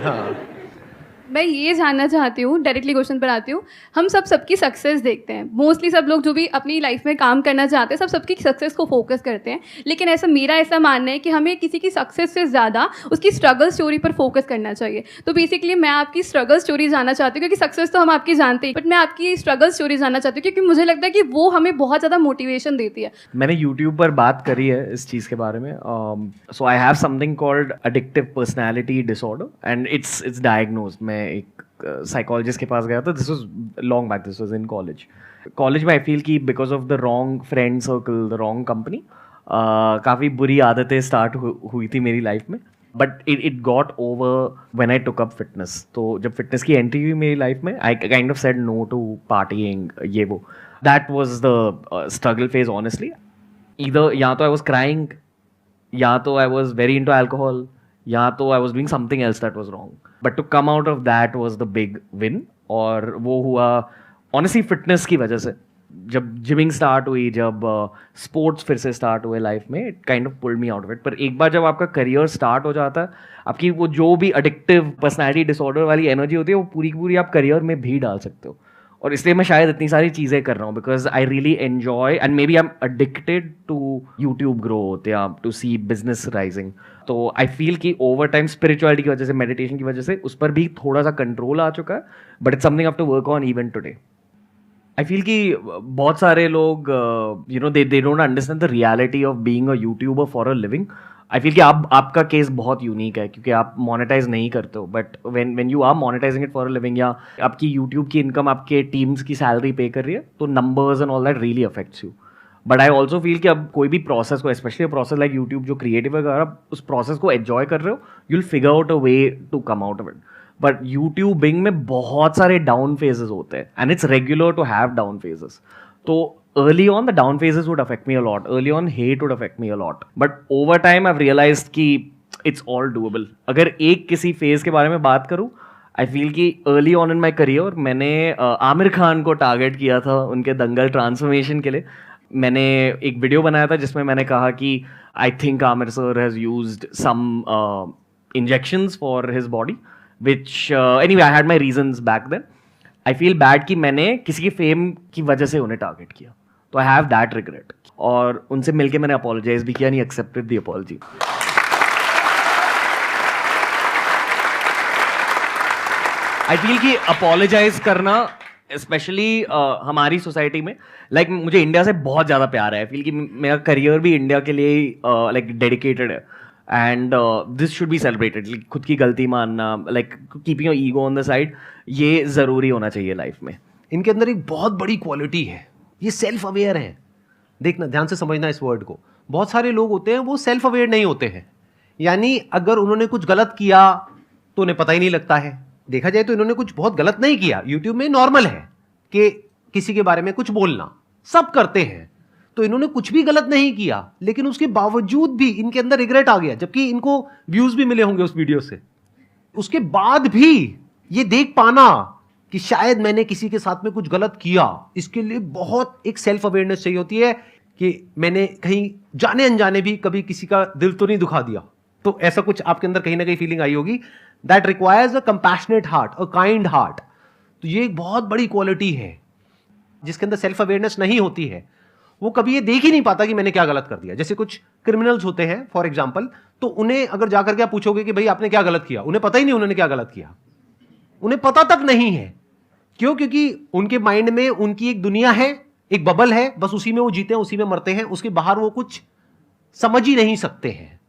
हाँ। मैं ये जानना चाहती हूँ, डायरेक्टली क्वेश्चन पर आती हूँ। हम सबकी सक्सेस देखते हैं, मोस्टली सब लोग जो भी अपनी लाइफ में काम करना चाहते हैं सब सबकी सक्सेस को फोकस करते हैं, लेकिन मेरा ऐसा मानना है कि हमें किसी की सक्सेस से ज़्यादा उसकी स्ट्रगल स्टोरी पर फोकस करना चाहिए। तो बेसिकली मैं आपकी स्ट्रगल स्टोरी जानना चाहती हूँ, क्योंकि सक्सेस तो हम आपकी जानते हैं, बट मैं आपकी स्ट्रगल स्टोरी जानना चाहती हूँ, क्योंकि मुझे लगता है कि वो हमें बहुत ज़्यादा मोटिवेशन देती है। मैंने YouTube पर बात करी है इस चीज़ के बारे में। So I have something called addictive personality disorder and it's diagnosed. मैं एक साइकोलॉजिस्ट के पास गया था। This was long back, this was in college में। आई फील कि because of the wrong friend circle, the wrong company, काफ़ी बुरी आदतें स्टार्ट हुई थी मेरी लाइफ में। But it got over when I took up fitness. तो जब फिटनेस की एंट्री हुई मेरी लाइफ में, आई kind of said no to partying, ये वो। That was the struggle phase honestly. Either या तो आई वाज क्राइंग, या तो I was very into alcohol, या तो I was doing something else that was wrong. But to come out of that was the big win. और वो हुआ honestly fitness की वजह से। जब जिमिंग स्टार्ट हुई, जब स्पोर्ट्स फिर से स्टार्ट हुए लाइफ में, it kind of pulled me out of it. पर एक बार जब आपका करियर स्टार्ट हो जाता है, आपकी वो जो भी एडिक्टिव पर्सनैलिटी डिसऑर्डर वाली एनर्जी होती है, वो पूरी की पूरी आप करियर में भी डाल सकते हो। और इसलिए मैं शायद इतनी सारी चीज़ें कर रहा हूँ, because I really enjoy and maybe I am addicted to YouTube growth या टू सी बिजनेस राइजिंग। तो आई फील कि ओवर टाइम स्पिरिचुअलिटी की वजह से, मेडिटेशन की वजह से उस पर भी थोड़ा सा कंट्रोल आ चुका है। But it's something I have to work on even today. I feel कि बहुत सारे लोग you know they don't understand the reality of being a YouTuber for a living. I feel कि आपका केस बहुत यूनिक है, क्योंकि आप मोनेटाइज नहीं करते हो। But when you are monetizing it for a living, या आपकी यूट्यूब की इनकम आपके टीम्स की सैलरी पे कर रही है, तो numbers and all that really affects you. But I also feel कि अब कोई भी प्रोसेस को, स्पेशली प्रोसेस लाइक यूट्यूब जो क्रिएटिव है, अगर आप उस प्रोसेस को एंजॉय कर रहे हो, you will figure out a way to come out of it. But youtubing में बहुत सारे डाउन फेजेस होते हैं, and it's regular to have down phases. तो early on the down phases would affect me a lot, early on hate would affect me a lot, but over time I've realized कि it's all doable। अगर एक किसी phase के बारे में बात करूं, आई फील कि early on in my career मैंने आमिर खान को टारगेट किया था उनके दंगल ट्रांसफॉर्मेशन के लिए। मैंने एक वीडियो बनाया था जिसमें मैंने कहा कि I think Aamir sir has used some injections for his body, which anyway I had my reasons back then। I feel bad कि मैंने किसी की फेम की वजह से उन्हें टारगेट किया, तो आई हैव दैट रिग्रेट। और उनसे मिलके मैंने अपोलोजाइज भी किया, नहीं accepted the apology. I feel कि अपोलोजाइज करना स्पेशली हमारी सोसाइटी में, लाइक मुझे इंडिया से बहुत ज़्यादा प्यार है। आई फील कि मेरा करियर भी इंडिया के लिए लाइक डेडिकेटेड है, and this should be celebrated. खुद की गलती मानना, like keeping your ego on the side, ये ज़रूरी होना चाहिए लाइफ में। इनके अंदर एक बहुत बड़ी क्वालिटी है, ये सेल्फ अवेयर है। देखना, ध्यान से समझना इस वर्ड को। बहुत सारे लोग होते हैं वो सेल्फ अवेयर नहीं होते हैं, यानी अगर उन्होंने कुछ गलत किया तो उन्हें पता ही नहीं लगता है। देखा जाए तो इन्होंने कुछ बहुत गलत नहीं किया। यूट्यूब में नॉर्मल है कि किसी के बारे में कुछ बोलना, सब करते हैं। तो इन्होंने कुछ भी गलत नहीं किया, लेकिन उसके बावजूद भी इनके अंदर रिग्रेट आ गया, जबकि इनको व्यूज भी मिले होंगे उस वीडियो से। उसके बाद भी ये देख पाना कि शायद मैंने किसी के साथ में कुछ गलत किया, इसके लिए बहुत एक सेल्फ अवेयरनेस चाहिए होती है कि मैंने कहीं जाने अनजाने भी कभी किसी का दिल तो नहीं दुखा दिया। तो ऐसा कुछ आपके अंदर कहीं ना कहीं फीलिंग आई होगी। That requires a compassionate heart, a kind heart. तो ये एक बहुत बड़ी क्वालिटी है। जिसके अंदर सेल्फ अवेयरनेस नहीं होती है, वो कभी ये देख ही नहीं पाता कि मैंने क्या गलत कर दिया। जैसे कुछ क्रिमिनल्स होते हैं फॉर एग्जाम्पल, तो उन्हें अगर जाकर के आप पूछोगे कि भाई आपने क्या गलत किया, उन्हें पता ही नहीं उन्होंने क्या गलत किया, उन्हें पता तक नहीं है। क्यों? क्योंकि उनके माइंड में उनकी एक दुनिया है, एक बबल है, बस उसी में वो जीते हैं, उसी में मरते हैं। उसके बाहर वो कुछ समझ ही नहीं सकते हैं।